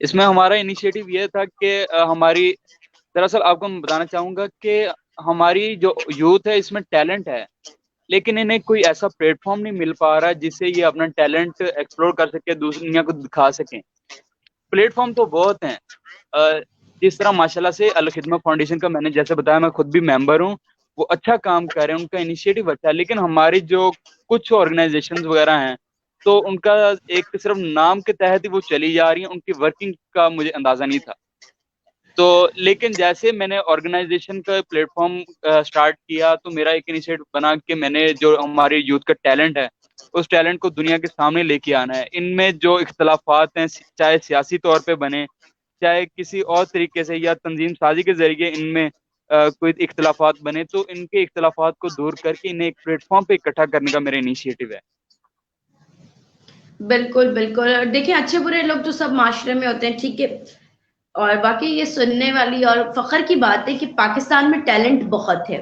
اس میں ہمارا انیشیٹو یہ تھا کہ ہماری دراصل آپ کو میں بتانا چاہوں گا کہ ہماری جو یوتھ ہے اس میں ٹیلنٹ ہے، لیکن انہیں کوئی ایسا پلیٹ فارم نہیں مل پا رہا جس سے یہ اپنا ٹیلنٹ ایکسپلور کر سکے، دوسری دنیا کو دکھا سکیں۔ پلیٹ فارم تو بہت ہیں، جس طرح ماشاءاللہ سے الخدمت فاؤنڈیشن کا میں نے جیسے بتایا، میں خود بھی ممبر ہوں، وہ اچھا کام کر رہے ہیں، ان کا انیشیٹو اچھا ہے، لیکن ہماری جو کچھ آرگنائزیشنز وغیرہ ہیں تو ان کا ایک صرف نام کے تحت ہی وہ چلی جا رہی ہیں، ان کی ورکنگ کا مجھے اندازہ نہیں تھا۔ تو لیکن جیسے میں نے آرگنائزیشن کا پلیٹ فارم اسٹارٹ کیا تو میرا ایک انیشیٹو بنا کہ میں نے جو ہماری یوتھ کا ٹیلنٹ ہے اس ٹیلنٹ کو دنیا کے سامنے لے کے آنا ہے۔ ان میں جو اختلافات ہیں، چاہے سیاسی طور پہ بنے، چاہے کسی اور طریقے سے یا تنظیم سازی کے ذریعے ان میں کوئی اختلافات بنے، تو ان کے اختلافات کو دور کر کے انہیں ایک پلیٹ فارم پہ اکٹھا کرنے کا میرا انیشیٹو ہے۔ بالکل بالکل، دیکھیں اچھے برے لوگ تو سب معاشرے میں ہوتے ہیں، ٹھیک ہے، اور باقی یہ سننے والی اور فخر کی بات ہے کہ پاکستان میں ٹیلنٹ بہت ہے۔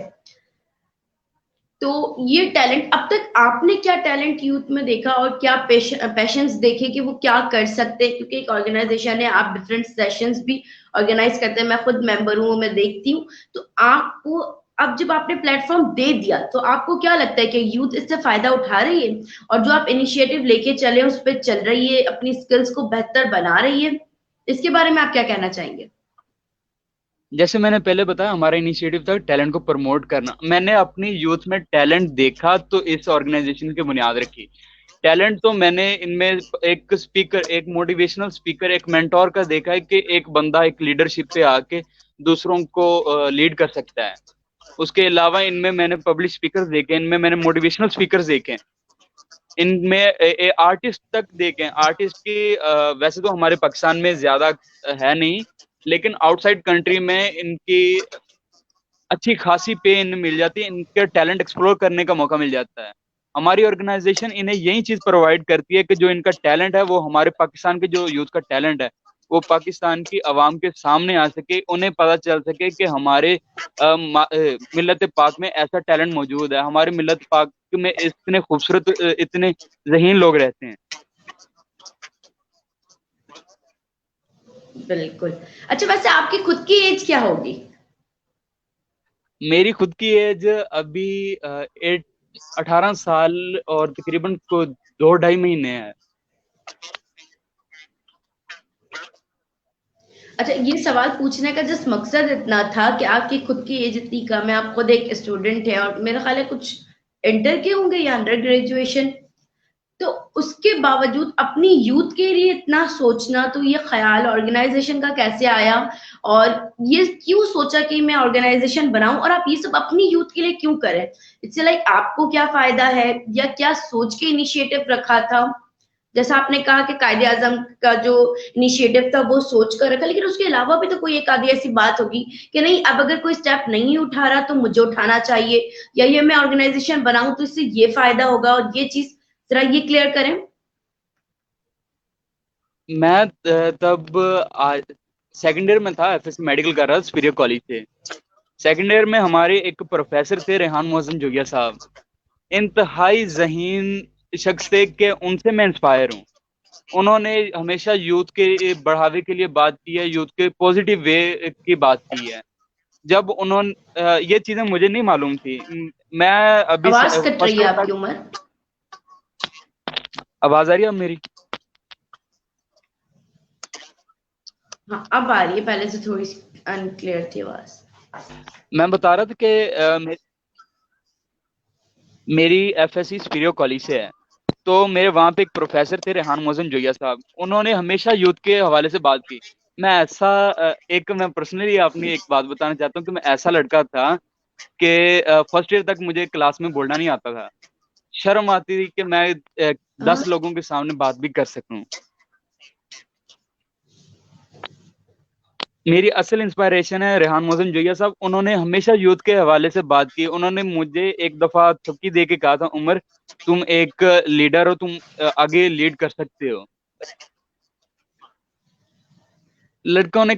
تو یہ ٹیلنٹ اب تک آپ نے کیا ٹیلنٹ یوتھ میں دیکھا اور کیا پیشنس دیکھے کہ وہ کیا کر سکتے ہیں؟ کیونکہ ایک آرگنائزیشن ہے، آپ ڈفرینٹ سیشنز بھی آرگنائز کرتے ہیں، میں خود ممبر ہوں، میں دیکھتی ہوں، تو آپ کو اب جب آپ نے پلیٹ فارم دے دیا تو آپ کو کیا لگتا ہے کہ یوتھ اس سے فائدہ اٹھا رہی ہے اور جو آپ انیشیٹو لے کے چلے اس پہ چل رہی ہے، اپنی سکلز کو بہتر بنا رہی ہے؟ اس کے بارے میں آپ کیا کہنا چاہیں گے؟ جیسے میں نے پہلے بتایا، ہمارا انیشیٹو تھا ٹیلنٹ کو پروموٹ کرنا۔ میں نے اپنی یوتھ میں ٹیلنٹ دیکھا تو اس آرگنائزیشن کی بنیاد رکھی۔ ٹیلنٹ تو میں نے ان میں ایک اسپیکر، ایک موٹیویشنل اسپیکر، ایک مینٹور کا دیکھا ہے کہ ایک بندہ ایک لیڈرشپ پہ آ کے دوسروں کو لیڈ کر سکتا ہے۔ اس کے علاوہ ان میں نے پبلک اسپیکر دیکھے، ان میں نے موٹیویشنل اسپیکر دیکھے، ان میں آرٹسٹ تک دیکھیں۔ آرٹسٹ کی ویسے تو ہمارے پاکستان میں زیادہ ہے نہیں، لیکن آؤٹ سائڈ کنٹری میں ان کی اچھی خاصی پے ان مل جاتی ہے، ان کے ٹیلنٹ ایکسپلور کرنے کا موقع مل جاتا ہے۔ ہماری آرگنائزیشن انہیں یہی چیز پرووائڈ کرتی ہے کہ جو ان کا ٹیلنٹ ہے، وہ ہمارے پاکستان کے جو یوتھ کا ٹیلنٹ ہے وہ پاکستان کی عوام کے سامنے آ سکے، انہیں پتہ چل سکے کہ ہمارے ملت پاک میں ایسا ٹیلنٹ موجود ہے، ہمارے ملت پاک میں اتنے خوبصورت، اتنے ذہین لوگ رہتے ہیں۔ بالکل۔ اچھا، ویسے آپ کی خود کی ایج کیا ہوگی؟ میری خود کی ایج ابھی 18 سال اور تقریباً کو 2-2.5 مہینے ہے۔ اچھا، یہ سوال پوچھنے کا جس مقصد اتنا تھا کہ آپ کی خود کی ایج اتنی کم ہے، آپ خود ایک اسٹوڈنٹ ہیں اور میرا خیال ہے کچھ انٹر کے ہوں گے یا انڈر گریجویشن، تو اس کے باوجود اپنی یوتھ کے لیے اتنا سوچنا، تو یہ خیال آرگنائزیشن کا کیسے آیا اور یہ کیوں سوچا کہ میں آرگنائزیشن بناؤں، اور آپ یہ سب اپنی یوتھ کے لیے کیوں کریں؟ اس سے لائک آپ کو کیا فائدہ ہے یا کیا سوچ کے انیشیٹو رکھا تھا؟ جیسا آپ نے کہا کہ قائد اعظم کا جو انیشیٹو تھا وہ سوچ کر رکھا، لیکن اس کے علاوہ بھی تو کوئی ایک آدھی ایسی بات ہوگی کہ نہیں، اب اگر کوئی سٹیپ نہیں اٹھا رہا تو مجھے اٹھانا چاہیے، یا یہ میں آرگنائزیشن بناؤں تو اس سے یہ فائدہ ہوگا، اور یہ چیز ذرا یہ کلیئر کریں۔ میں تب سیکنڈ ایئر میں تھا، ایف ایس میڈیکل کر رہا سپیریئر کالج سے۔ سیکنڈ ایئر میں ہمارے ایک پروفیسر تھے ریحان محسن جوگیا صاحب، انتہائی ذہین شخص تھے کہ ان سے میں انسپائر ہوں۔ انہوں نے ہمیشہ یوتھ کے بڑھاوے کے لیے بات کی ہے، یوتھ کے پازیٹیو وے کی بات کی ہے۔ جب انہوں نے یہ چیزیں مجھے نہیں معلوم تھی، میں ابھی آواز کٹ فرسٹ رہی ہے ایئر آپ کی تک۔ عمر۔ آواز آ رہی ہے اب میری؟ ہاں اب آ رہی ہے، پہلے سے تھوڑی سی انکلیئر تھی آواز۔ میں بتا رہا تھا کہ میری F S C superior college سے ہے، تو میرے وہاں پہ ایک پروفیسر تھے ریحان محسن جوگیا صاحب، انہوں نے ہمیشہ یوتھ کے حوالے سے بات کی۔ میں پرسنلی اپنی ایک بات بتانا چاہتا ہوں کہ میں ایسا لڑکا تھا کہ فرسٹ ایئر تک مجھے کلاس میں بولنا نہیں آتا تھا، شرم آتی تھی کہ میں ہاں 10 لوگوں کے سامنے بات بھی کر سکوں۔ میری اصل انسپائریشن ہے ریحان محسن جوگیا صاحب، انہوں نے ہمیشہ یوتھ کے حوالے سے بات کی۔ انہوں نے مجھے ایک دفعہ تھپکی دے کے کہا تھا، عمر تم ایک لیڈر ہو، تم آگے لیڈ کر سکتے ہو۔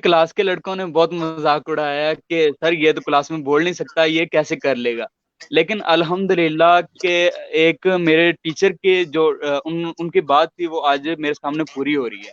کلاس کے لڑکوں نے بہت مذاق اڑایا کہ سر یہ تو کلاس میں بول نہیں سکتا، یہ کیسے کر لے گا، لیکن الحمدللہ کہ ایک میرے ٹیچر کے جو ان کی بات تھی وہ آج میرے سامنے پوری ہو رہی ہے۔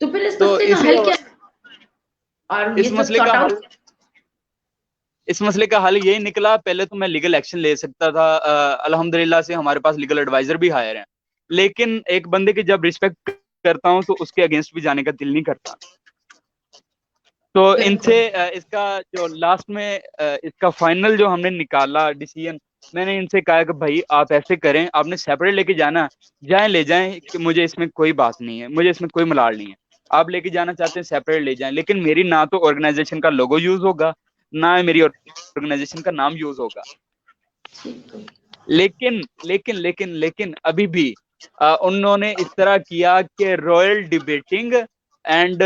تو پھر اس تو مسئلے کا اسی حل کیا اور اس یہ سب مسئلے سارٹ کا آؤٹ؟ حل اس مسئلے کا حل یہی نکلا. پہلے تو میں لیگل ایکشن لے سکتا تھا, الحمدللہ سے ہمارے پاس لیگل ایڈوائزر بھی ہائر ہیں, لیکن ایک بندے کی جب رسپیکٹ کرتا ہوں تو اس کے اگینسٹ بھی جانے کا دل نہیں کرتا. تو ان سے بالکل اس کا جو لاسٹ میں اس کا فائنل جو ہم نے نکالا ڈیسیژن, میں نے ان سے کہا کہ بھائی آپ ایسے کریں, آپ نے سیپریٹ لے کے جانا, جائیں لے جائیں, کہ مجھے اس میں کوئی بات نہیں ہے, مجھے اس میں کوئی ملال نہیں ہے. آپ لے کے جانا چاہتے ہیں سیپریٹ لے جائیں, لیکن میری نہ تو آرگنائزیشن کا لوگو یوز ہوگا, نہ میری آرگنائزیشن کا نام یوز ہوگا. ٹھیک ہے. لیکن لیکن لیکن لیکن ابھی بھی انہوں نے اس طرح کیا کہ رائل ڈیبیٹنگ اینڈ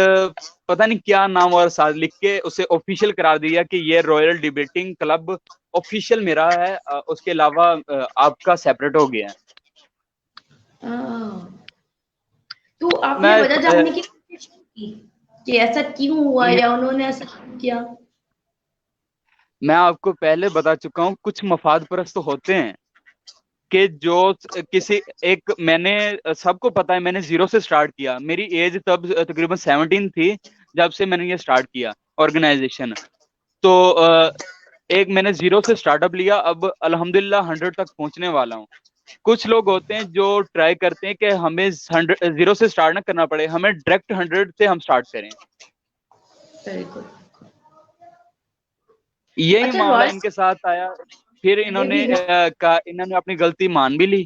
پتہ نہیں کیا نام اور ساتھ لکھ کے اسے آفیشیل قرار دیا کہ یہ رائل ڈیبیٹنگ کلب آفیشیل میرا ہے, اس کے علاوہ آپ کا سیپریٹ ہو گیا ہے. تو آپ نے میں وجہ جاننے کی کوشش کی کہ ایسا کیوں ہوا یا انہوں نے ایسا کیوں کیا؟ میں آپ کو پہلے بتا چکا ہوں, کچھ مفاد پرست ہوتے ہیں کہ جو کسی ایک, میں نے سب کو پتا ہے میں نے زیرو سے سٹارٹ کیا, میری ایج تب تقریباً 17 تھی جب سے میں نے یہ سٹارٹ کیا آرگنائزیشن. تو ایک میں نے زیرو سے سٹارٹ اپ لیا, اب الحمدللہ 100 تک پہنچنے والا ہوں. کچھ لوگ ہوتے ہیں جو ٹرائی کرتے ہیں کہ ہمیں زیرو سے سٹارٹ نہ کرنا پڑے, ہمیں ڈائریکٹ 100 سے ہم سٹارٹ کریں. بالکل. یہی اچھا معاملہ رائل ان کے ساتھ آیا. پھر یہ بھی ہے. انہوں نے اپنی غلطی مان بھی لی,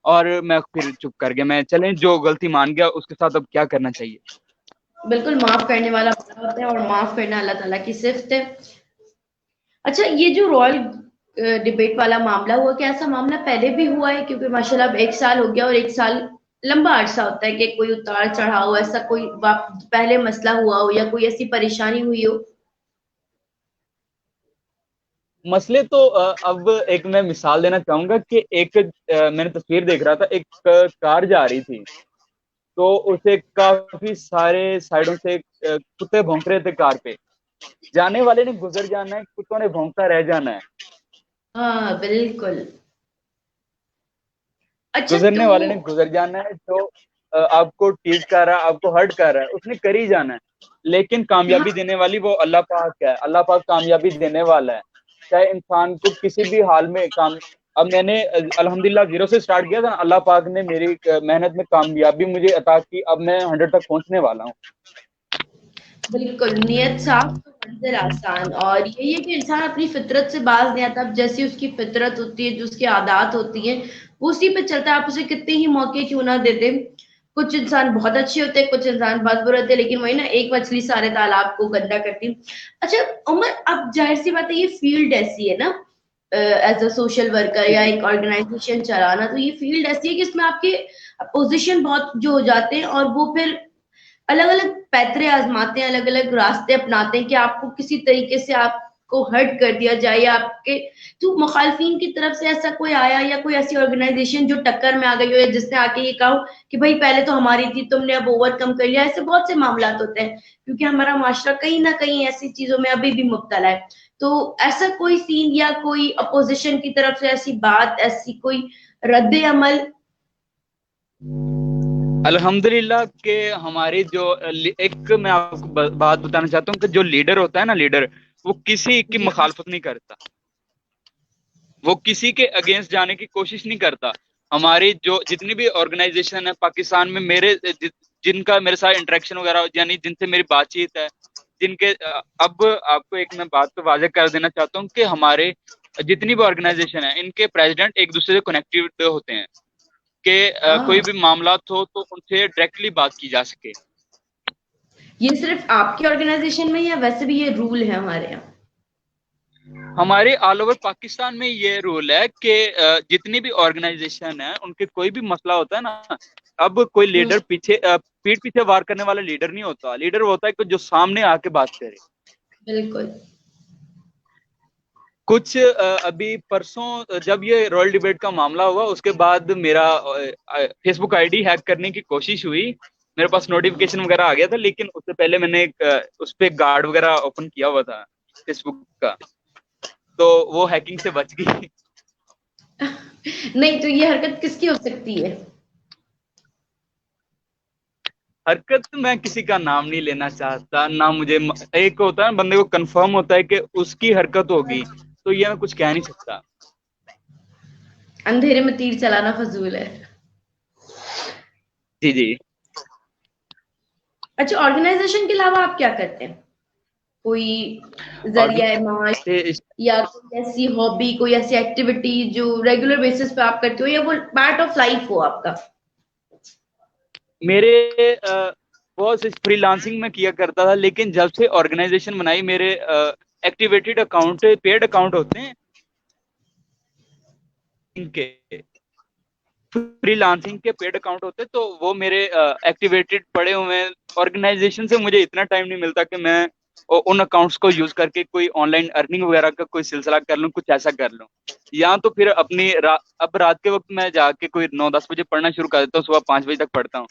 اور میں پھر چپ کر گیا. میں چلیں جو غلطی مان گیا اس کے ساتھ اب کیا کرنا چاہیے. بالکل معاف کرنے والا بڑا ہوتا ہے اور معاف کرنا اللہ تعالیٰ کی صفت ہے. اچھا یہ جو رائل ڈبیٹ والا معاملہ ہوا, کیا ایسا معاملہ پہلے بھی ہوا ہے؟ کیونکہ ماشاءاللہ اب 1 سال ہو گیا اور 1 سال لمبا عرصہ ہوتا ہے کہ کوئی اتار چڑھاؤ ایسا کوئی پہلے مسئلہ ہوا ہو یا کوئی ایسی پریشانی ہوئی ہو. مسئلے تو اب ایک میں مثال دینا چاہوں گا کہ ایک میں نے تصویر دیکھ رہا تھا, ایک کار جا رہی تھی, تو اسے کافی سارے سائڈوں سے کتے بھونک رہے تھے کار پہ. جانے والے نے گزر جانا ہے, کتوں نے بھونکتا رہ جانا ہے. ہاں بالکل. اچھا گزرنے تو والے نے گزر جانا ہے. جو آپ کو ٹیز کر رہا ہے, آپ کو ہرٹ کر رہا ہے, اس نے کر ہی جانا ہے. لیکن ہاں کامیابی دینے والی وہ اللہ پاک ہے, اللہ پاک کامیابی دینے والا ہے. چاہے انسان کو کسی بھی حال میں اب میں نے الحمدللہ زیرو سے سٹارٹ کیا تھا, اللہ پاک نے میری محنت میں کامیابی مجھے عطا کی, اب میں 100 تک پہنچنے والا ہوں. بالکل نیت صاف تو منزل آسان. اور یہی ہے کہ انسان اپنی فطرت سے باز نہیں آتا. اب جیسی اس کی فطرت ہوتی ہے, جو اس کی عادات ہوتی ہیں, وہ اسی پہ چلتا ہے. آپ اسے کتنے ہی موقع کیوں نہ دے دیں. کچھ انسان بہت اچھے ہوتے ہیں, کچھ انسان بہت برے ہوتے ہیں, لیکن وہی نا ایک مچھلی سارے تالاب کو گندا کرتی. اچھا عمر, اب ظاہر سی بات ہے یہ فیلڈ ایسی ہے نا, ایز اے سوشل ورکر یا ایک آرگنائزیشن چلانا, تو یہ فیلڈ ایسی ہے کہ اس میں آپ کے پوزیشن بہت جو ہو جاتے ہیں, اور وہ پھر الگ الگ پیترے آزماتے ہیں, الگ الگ راستے اپناتے ہیں کہ آپ کو کسی طریقے سے آپ کو ہرٹ کر دیا جائے, یا آپ کے تو مخالفین کی طرف سے ایسا کوئی آیا, یا کوئی ایسی آرگنائزیشن جو ٹکر میں آ گئی ہو, یا جس نے آ کے یہ کہا کہ بھائی پہلے تو ہماری تھی, تم نے اب اوور کم کر لیا. ایسے بہت سے معاملات ہوتے ہیں کیونکہ ہمارا معاشرہ کہیں نہ کہیں ایسی چیزوں میں ابھی بھی مبتلا ہے. تو ایسا کوئی سین یا کوئی اپوزیشن کی طرف سے ایسی بات, ایسی کوئی رد عمل؟ الحمدللہ کہ ہماری جو ایک, میں آپ کو بات بتانا چاہتا ہوں کہ جو لیڈر ہوتا ہے نا, لیڈر وہ کسی کی جی مخالفت نہیں کرتا, وہ کسی کے اگینسٹ جانے کی کوشش نہیں کرتا. ہماری جو جتنی بھی آرگنائزیشن ہے پاکستان میں, میرے جن کا میرے ساتھ انٹریکشن وغیرہ, یعنی جن سے میری بات چیت ہے, جن کے اب آپ کو ایک میں بات تو واضح کر دینا چاہتا ہوں کہ ہمارے جتنی بھی آرگنائزیشن ہے, ان کے پریزیڈنٹ ایک دوسرے سے کنیکٹیڈ ہوتے ہیں کہ ہاں, کوئی بھی معاملات ہو تو ان سے ڈائریکٹلی بات کی جا سکے. یہ صرف آپ کی آرگنائزیشن میں یا ویسے بھی یہ رول ہے ہمارے یہاں؟ ہمارے آل اوور پاکستان میں یہ رول ہے کہ جتنی بھی آرگنائزیشن ہے, ان کے کوئی بھی مسئلہ ہوتا ہے نا, اب کوئی لیڈر پیٹ پیچھے وار کرنے والا لیڈر نہیں ہوتا. لیڈر وہ ہوتا ہے کہ جو سامنے آ کے بات کرے. بالکل. کچھ ابھی پرسوں جب یہ رائل ڈیبیٹ کا معاملہ ہوا, اس کے بعد میرا Facebook I D hack کرنے کی کوشش ہوئی, میرے پاس نوٹیفکیشن وغیرہ آ گیا تھا, لیکن اس سے پہلے میں نے اس پہ گارڈ وغیرہ اوپن کیا ہوا تھا فیس بک کا, تو وہ ہیکنگ سے بچ گئی. نہیں تو یہ حرکت کس کی ہو سکتی ہے؟ حرکت میں کسی کا نام نہیں لینا چاہتا نہ مجھے ایک ہوتا ہے بندے کو کنفرم ہوتا ہے کہ اس کی حرکت ہوگی تو یہ میں کچھ کہہ نہیں سکتا. اندھیرے میں تیر چلانا فضول ہے. جی جی. اچھا آرگنائزیشن کے علاوہ آپ کیا کرتے ہیں؟ کوئی ذریعہ معاش یا کوئی ایسی ہابی کوئی ایسی ایکٹیویٹی جو ریگولر بیسس پہ آپ کرتے ہو یا وہ پارٹ آف لائف ہو آپ کا؟ میرے بہت سے فری لانسنگ میں کیا کرتا تھا لیکن جب سے آرگنائزیشن بنائی میرے ایکٹیویٹڈ اکاؤنٹ پیڈ اکاؤنٹ ہوتے ہیں ان کے فری لانسنگ کے پیڈ اکاؤنٹ ہوتے تو وہ میرے ایکٹیویٹڈ پڑے ہوئے ہیں. آرگنائزیشن سے مجھے اتنا ٹائم نہیں ملتا کہ میں ان اکاؤنٹس کو یوز کر کے کوئی آن لائن ارننگ وغیرہ کا کوئی سلسلہ کر لوں کچھ ایسا کر لوں. یا تو پھر اپنی اب رات کے وقت میں جا کے کوئی 9-10 بجے پڑھنا شروع کر دیتا ہوں صبح 5 بجے تک پڑھتا ہوں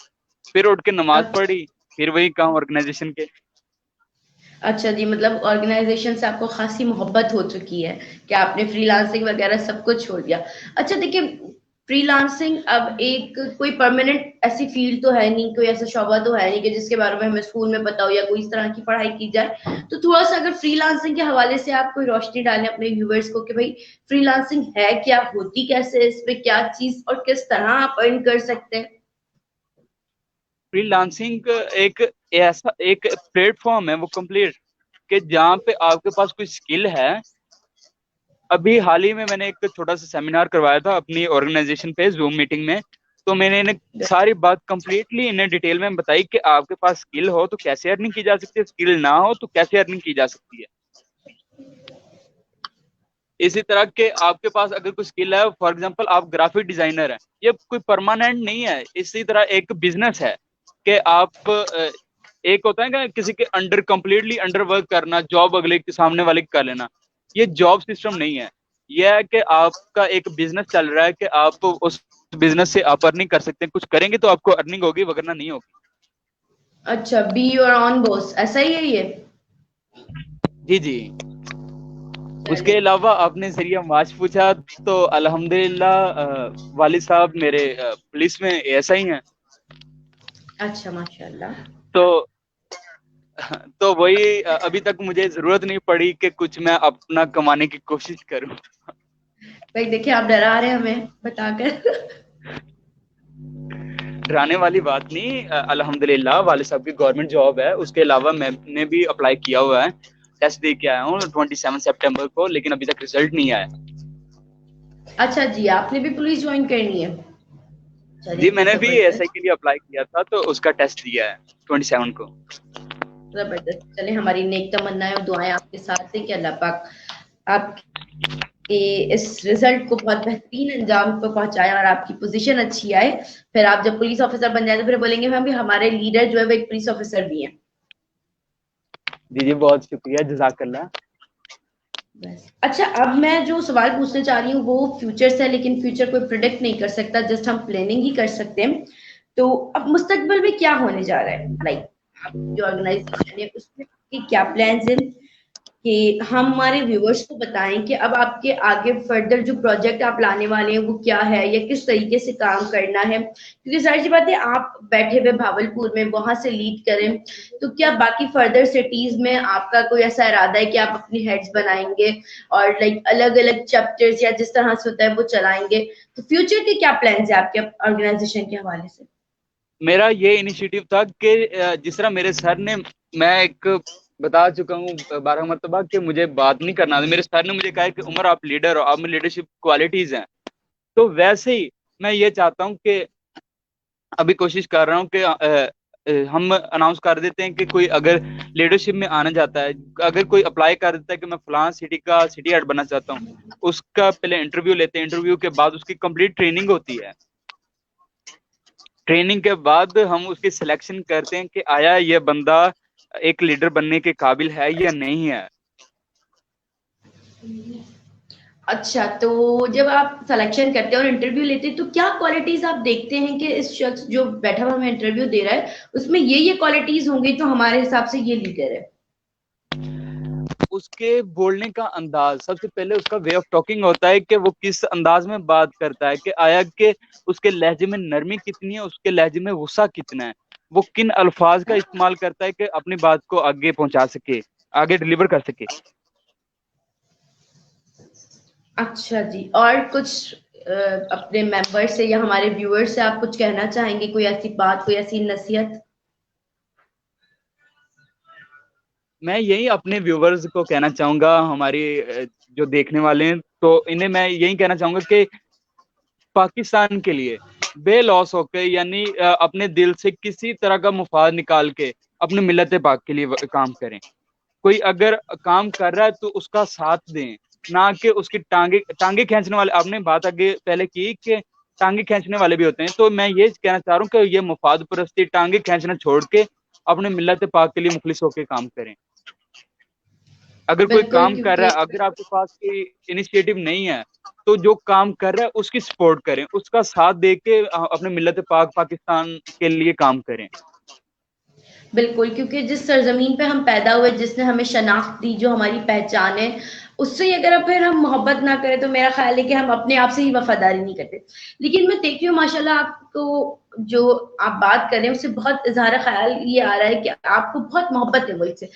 پھر اٹھ کے نماز پڑھی پھر وہی کام آرگنائزیشن کے. اچھا جی مطلب آرگنائزیشن سے آپ کو خاصی محبت ہو چکی ہے کہ آپ نے فری لانسنگ وغیرہ سب کچھ چھوڑ دیا. اچھا دیکھیے فری لانسنگ اب ایک کوئی پرماننٹ ایسی فیلڈ تو ہے نہیں کوئی ایسا شعبہ تو ہے نہیں کہ جس کے بارے میں ہمیں اسکول میں پتا ہو یا کوئی اس طرح کی پڑھائی کی جائے. تو تھوڑا سا اگر فری لانسنگ کے حوالے سے آپ کوئی روشنی ڈالیں اپنے ویورز کو کہ بھائی فری لانسنگ ہے کیا ہوتی کیسے اس پہ کیا چیز اور کس طرح آپ ارن کر سکتے ہیں. فری لانسنگ ایک ایسا ایک پلیٹ فارم ہے وہ کمپلیٹ کہ جہاں پہ آپ کے پاس کوئی اسکل ہے. ابھی حال ہی میں نے ایک چھوٹا سا سیمینار کروایا تھا اپنی آرگنائزیشن پہ زوم میٹنگ میں تو میں نے انہیں ساری بات کمپلیٹلی انہیں ڈیٹیل میں بتائی کہ آپ کے پاس اسکل ہو تو کیسے ارننگ کی جا سکتی ہے اسکل نہ ہو تو کیسے ارننگ کی جا سکتی ہے. اسی طرح کہ آپ کے پاس اگر کوئی اسکل ہے فار ایگزامپل آپ گرافک ڈیزائنر ہیں یہ کوئی پرماننٹ نہیں ہے. اسی طرح ایک بزنس ہے کہ آپ ایک ہوتا ہے کہ کسی کے انڈر کمپلیٹلی انڈر ورک کرنا جاب اگلے کے سامنے والے کر لینا یہ جاب سسٹم نہیں ہے. یہ ہے کہ آپ کا ایک بزنس چل رہا ہے کہ آپ اس بزنس سے آپ ارننگ کر سکتے ہیں کچھ کریں گے تو آپ کو ارننگ ہوگی وگرنہ نہیں ہوگی. اچھا بی یور آن باس ایسا ہی ہے یہ. جی جی. اس کے علاوہ آپ نے ذریعہ معاش پوچھا تو الحمدللہ والد صاحب میرے پولیس میں ایسا ہی ہیں. اچھا ماشاء اللہ. تو وہی ابھی تک مجھے ضرورت نہیں پڑی کہ کچھ میں اپنا کمانے کی کوشش کروں. بھائی دیکھیں آپ ڈرا رہے ہیں ہمیں بتا کر. ڈرانے والی بات نہیں الحمدللہ والد صاحب کی گورنمنٹ جاب ہے. اس کے علاوہ میں نے بھی اپلائی کیا ہوا ہے ٹیسٹ دے کے آیا ہوں 27 سپٹمبر کو لیکن ابھی تک ریزلٹ نہیں آیا. اچھا جی آپ نے بھی پولیس جوائن کرنی ہے. جی میں نے بھی ایس آئی کے لیے اپلائی کیا تھا تو اس کا ٹیسٹ دیا ہے 27 کو. زبردست. چلے ہماری نیک تمنا اور دعائیں آپ کے ساتھ ہیں کہ اللہ پاک آپ کے اس رزلٹ کو بہت بہترین انجام پہ پہنچائے اور آپ کی پوزیشن اچھی آئے. پھر آپ جب پولیس آفیسر بن جائیں تو پھر بولیں گے بھی ہمارے لیڈر جو ہے وہ ایک پولیس آفیسر بھی ہیں. جی جی بہت شکریہ جزاک اللہ. اچھا اب میں جو سوال پوچھنا چاہ رہی ہوں وہ فیوچر سے ہے لیکن فیوچر کوئی پریڈکٹ نہیں کر سکتا جسٹ ہم پلاننگ ہی کر سکتے ہیں. تو اب مستقبل میں کیا ہونے جا رہا ہے لائک آپ جو آرگنائزیشن ہے اس میں کیا پلانز ہیں کہ ہم ہمارے ویورز کو بتائیں کہ اب آپ کے آگے فردر جو پروجیکٹ آپ لانے والے ہیں وہ کیا ہے یا کس طریقے سے کام کرنا ہے. کیونکہ ظاہر سی بات ہے آپ بیٹھے ہوئے بھاولپور میں وہاں سے لیڈ کریں تو کیا باقی فردر سٹیز میں آپ کا کوئی ایسا ارادہ ہے کہ آپ اپنی ہیڈز بنائیں گے اور لائک الگ الگ چیپٹرز یا جس طرح سے ہوتا ہے وہ چلائیں گے. تو فیوچر کے کیا پلانز ہیں آپ کے آرگنائزیشن کے حوالے سے؟ میرا یہ انیشیٹو تھا کہ جس طرح میرے سر نے میں ایک بتا چکا ہوں 12 مرتبہ کہ مجھے بات نہیں کرنا. میرے سر نے مجھے کہا ہے کہ عمر آپ لیڈر ہو آپ میں لیڈرشپ کوالٹیز ہیں تو ویسے ہی میں یہ چاہتا ہوں کہ ابھی کوشش کر رہا ہوں کہ ہم اناؤنس کر دیتے ہیں کہ کوئی اگر لیڈرشپ میں آنا چاہتا ہے اگر کوئی اپلائی کر دیتا ہے کہ میں فلاں سٹی کا سٹی ہیڈ بننا چاہتا ہوں اس کا پہلے انٹرویو لیتے ہیں. انٹرویو کے بعد اس کی کمپلیٹ ٹریننگ ہوتی ہے. ٹریننگ کے بعد ہم اس کی سلیکشن کرتے ہیں کہ آیا یہ بندہ ایک لیڈر بننے کے قابل ہے یا نہیں ہے. اچھا تو جب آپ سلیکشن کرتے ہیں اور انٹرویو لیتے ہیں تو کیا کوالٹیز آپ دیکھتے ہیں کہ اس شخص جو بیٹھا ہوا ہمیں انٹرویو دے رہا ہے اس میں یہ کوالٹیز ہوں گی تو ہمارے حساب سے یہ لیڈر ہے؟ اس کے بولنے کا انداز سب سے پہلے اس کا وے آف ٹاکنگ ہوتا ہے کہ وہ کس انداز میں بات کرتا ہے کہ آیا کہ اس کے لہجے میں نرمی کتنی ہے اس کے لہجے میں غصہ کتنا ہے. وہ کن الفاظ کا استعمال کرتا ہے کہ اپنی بات کو آگے پہنچا سکے, آگے ڈلیور کر سکے. اچھا جی, اور کچھ اپنے ممبر سے یا ہمارے ویور سے آپ کچھ کہنا چاہیں گے, کوئی ایسی بات, کوئی ایسی نصیحت؟ میں یہی اپنے ویورز کو کہنا چاہوں گا, ہماری جو دیکھنے والے ہیں, تو انہیں میں یہی کہنا چاہوں گا کہ پاکستان کے لیے بے لوس ہو کے, یعنی اپنے دل سے کسی طرح کا مفاد نکال کے اپنے ملت پاک کے لیے کام کریں. کوئی اگر کام کر رہا ہے تو اس کا ساتھ دیں, نہ کہ اس کی ٹانگیں کھینچنے والے. آپ نے بات آگے پہلے کی کہ ٹانگیں کھینچنے والے بھی ہوتے ہیں, تو میں یہ کہنا چاہ رہا ہوں کہ یہ مفاد پرستی, ٹانگیں کھینچنا چھوڑ کے اپنے ملت پاک کے لیے مخلص ہو کے کام کریں. اگر کوئی بالکل, کام کر رہا کیونکہ ہے, اگر آپ کے پاس کوئی انیشیٹو نہیں ہے, تو جو کام کر رہا ہے اس کی سپورٹ کریں, اس کا ساتھ دے کے اپنے ملت پاکستان کے لیے کام کریں. بالکل, کیونکہ جس سرزمین پہ ہم پیدا ہوئے, جس نے ہمیں شناخت دی, جو ہماری پہچان ہے, اس سے اگر پھر ہم محبت نہ کریں تو میرا خیال ہے کہ ہم اپنے آپ سے ہی وفاداری نہیں کرتے. لیکن میں دیکھتی ہوں ماشاءاللہ آپ کو, جو آپ بات کر رہے ہیں اس سے بہت اظہار خیال یہ آ رہا ہے کہ آپ کو بہت محبت ہے ملک سے.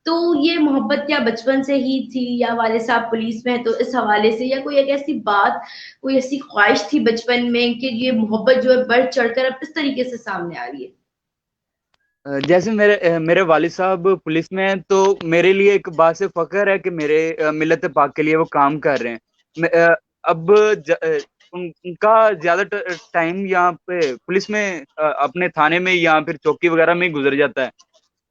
تو یہ محبت کیا بچپن سے ہی تھی, یا والد صاحب پولیس میں ہیں تو اس حوالے سے, یا کوئی ایک ایسی بات, کوئی ایسی خواہش تھی بچپن میں کہ یہ محبت جو ہے بڑھ چڑھ کر اب اس طریقے سے سامنے آ رہی ہے؟ جیسے میرے والد صاحب پولیس میں ہیں, تو میرے لیے ایک بات سے فخر ہے کہ میرے ملت پاک کے لیے وہ کام کر رہے ہیں. اب ان کا زیادہ ٹائم یہاں پہ پولیس میں, اپنے تھانے میں یا پھر چوکی وغیرہ میں گزر جاتا ہے.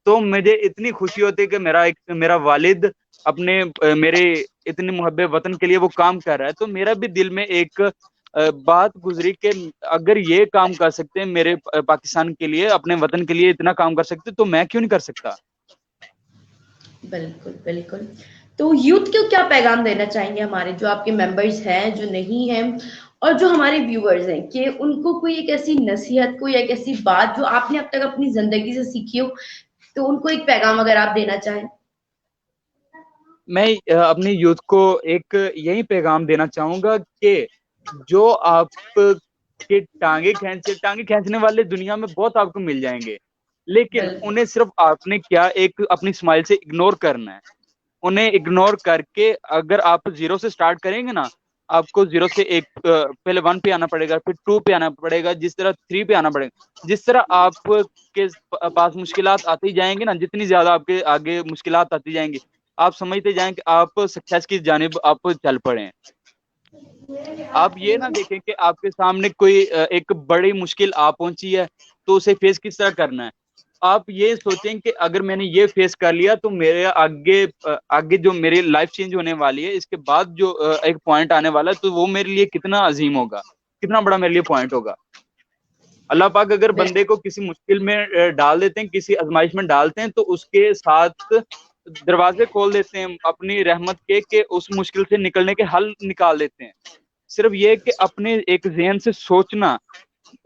تو مجھے اتنی خوشی ہوتی ہے کہ میرا والد اپنے میرے اتنی محب وطن کے لیے وہ کام کر رہا ہے. تو میرا بھی دل میں ایک بات گزری کہ اگر یہ کام کر سکتے ہیں میرے پاکستان کے لیے, اپنے وطن کے لیے اتنا کام کر سکتے, تو میں کیوں نہیں کر سکتا. بالکل بالکل. تو یوتھ کو کیا پیغام دینا چاہیں گے, ہمارے جو آپ کے ممبرز ہیں, جو نہیں ہیں, اور جو ہمارے ویورز ہیں, کہ ان کو کوئی ایک ایسی نصیحت, کوئی ایک ایسی بات جو آپ نے اب تک اپنی زندگی سے سیکھی ہو, تو ان کو ایک پیغام اگر آپ دینا چاہیں؟ میں اپنی یوتھ کو ایک یہی پیغام دینا چاہوں گا کہ جو آپ کے ٹانگیں کھینچنے والے دنیا میں بہت آپ کو مل جائیں گے, لیکن بالکل انہیں صرف آپ نے کیا ایک اپنی اسمائل سے اگنور کرنا ہے. انہیں اگنور کر کے اگر آپ زیرو سے سٹارٹ کریں گے نا, آپ کو زیرو سے ایک پہلے 1 پہ آنا پڑے گا, پھر 2 پہ آنا پڑے گا, جس طرح 3 پہ آنا پڑے گا. جس طرح آپ کے پاس مشکلات آتی جائیں گے نا, جتنی زیادہ آپ کے آگے مشکلات آتی جائیں گی, آپ سمجھتے جائیں کہ آپ سکسیس کی جانب آپ چل پڑے. آپ یہ نہ دیکھیں کہ آپ کے سامنے کوئی ایک بڑی مشکل آ پہنچی ہے تو اسے فیس کس طرح کرنا ہے. آپ یہ سوچیں کہ اگر میں نے یہ فیس کر لیا تو میرے آگے جو میری لائف چینج ہونے والی ہے, اس کے بعد جو ایک پوائنٹ آنے والا ہے, تو وہ میرے لیے کتنا عظیم ہوگا, کتنا بڑا میرے لیے پوائنٹ ہوگا. اللہ پاک اگر بندے کو کسی مشکل میں ڈال دیتے ہیں, کسی آزمائش میں ڈالتے ہیں, تو اس کے ساتھ دروازے کھول دیتے ہیں اپنی رحمت کے, کہ اس مشکل سے نکلنے کے حل نکال دیتے ہیں. صرف یہ کہ اپنے ایک ذہن سے سوچنا,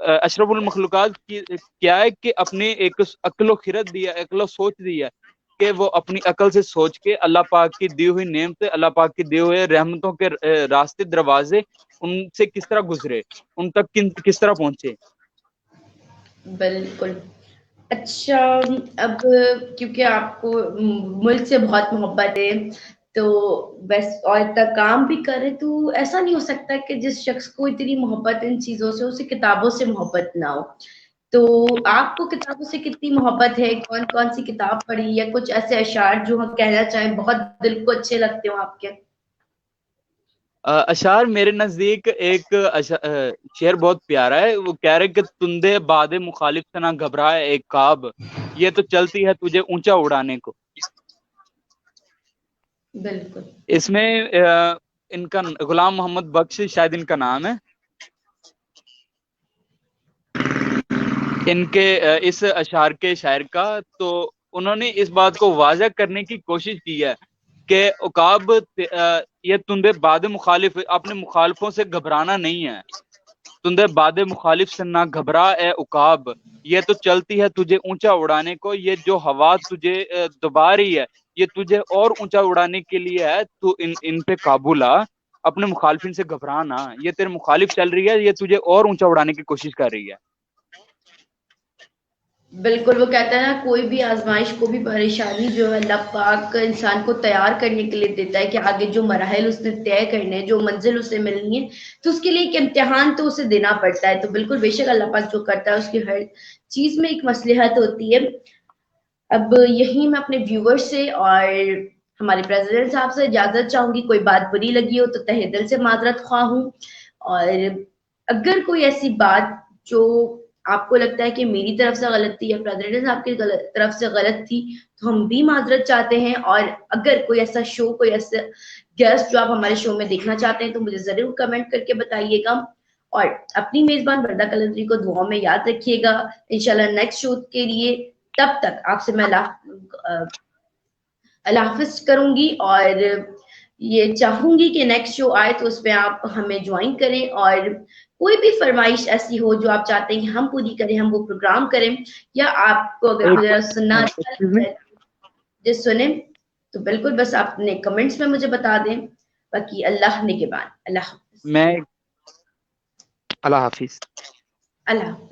اشرف المخلوقات کی کیا ہے کہ اپنے ایک عقل و خرد دیا, عقل و سوچ دیا, کہ وہ اپنی عقل سے سوچ کے اللہ پاک کی دی ہوئی نعمت, اللہ پاک کی دیے ہوئے رحمتوں کے راستے, دروازے, ان سے کس طرح گزرے, ان تک کس طرح پہنچے. بالکل. اچھا, اب کیونکہ آپ کو ملک سے بہت محبت ہے, تو بس اور اتنا کام بھی کرے, تو ایسا نہیں ہو سکتا کہ جس شخص کو اتنی محبت ان چیزوں سے, اسے کتابوں سے محبت نہ ہو. تو آپ کو کتابوں سے کتنی محبت ہے, کون کون سی کتاب پڑھی, یا کچھ ایسے اشعار جو ہم کہنا چاہیں بہت دل کو اچھے لگتے ہوں آپ کے؟ اشعار میرے نزدیک ایک شعر بہت پیارا ہے. وہ کہہ رہے کہ تندے باد مخالف سے نہ گھبرائے ایک کاب, یہ تو چلتی ہے تجھے اونچا اڑانے کو. بالکل اس میں ان کا غلام محمد بخش شاید ان کا نام ہے. ان کے اس اشعار کے شاعر کا, تو انہوں نے اس بات کو واضح کرنے کی کوشش کی ہے کہ عقاب یہ تندے باد مخالف, اپنے مخالفوں سے گھبرانا نہیں ہے. تندے باد مخالف سے نہ گھبرا اے عقاب, یہ تو چلتی ہے تجھے اونچا اڑانے کو. یہ جو ہوا تجھے دبا رہی ہے, یہ تجھے اور اونچا اڑانے کے لیے ہے. تو ان پہ قابو لا, اپنے مخالفین سے گھبرانا. یہ تیرے مخالف چل رہی ہے, یہ تجھے اور اونچا اڑانے کی کوشش کر رہی ہے. بالکل وہ کہتا ہے نا کوئی بھی آزمائش کو بھی پریشانی جو ہے اللہ پاک انسان کو تیار کرنے کے لیے دیتا ہے کہ آگے جو مراحل اس نے طے کرنے ہیں جو منزل اسے ملنی ہے تو اس کے لیے ایک امتحان تو اسے دینا پڑتا ہے. تو بالکل بے شک اللہ پاک جو کرتا ہے اس کی ہر چیز میں ایک مصلحت ہوتی ہے. اب یہی میں اپنے ویور سے اور ہمارے پریزیڈنٹ صاحب سے اجازت چاہوں گی. کوئی بات بری لگی ہو تو تہہ دل سے معذرت خواہ ہوں, اور اگر کوئی ایسی بات جو آپ کو لگتا ہے کہ میری طرف سے غلط تھی یا پریزیڈنٹ صاحب کی طرف سے غلط تھی تو ہم بھی معذرت چاہتے ہیں. اور اگر کوئی ایسا شو, کوئی ایسا گیسٹ جو آپ ہمارے شو میں دیکھنا چاہتے ہیں تو مجھے ضرور کمنٹ کر کے بتائیے گا. اور اپنی میزبان وردہ کلندری کو دعاؤں میں یاد رکھیے گا. انشاءاللہ نیکسٹ شو کے لیے تب تک آپ سے میں اللہ حافظ کروں گی, اور یہ چاہوں گی کہ نیکسٹ شو آئے تو اس پہ آپ ہمیں جوائن کریں, اور کوئی بھی فرمائش ایسی ہو جو آپ چاہتے ہیں کہ ہم پوری کریں, ہم وہ پروگرام کریں, یا آپ کو اگر ایک مجھے سننا اچھا ایکسکیوز لگتا می. ہے جس سنیں تو بالکل بس آپ نے کمنٹس میں مجھے بتا دیں. باقی اللہ نگہبان. اللہ حافظ. میں اللہ حافظ. اللہ حافظ.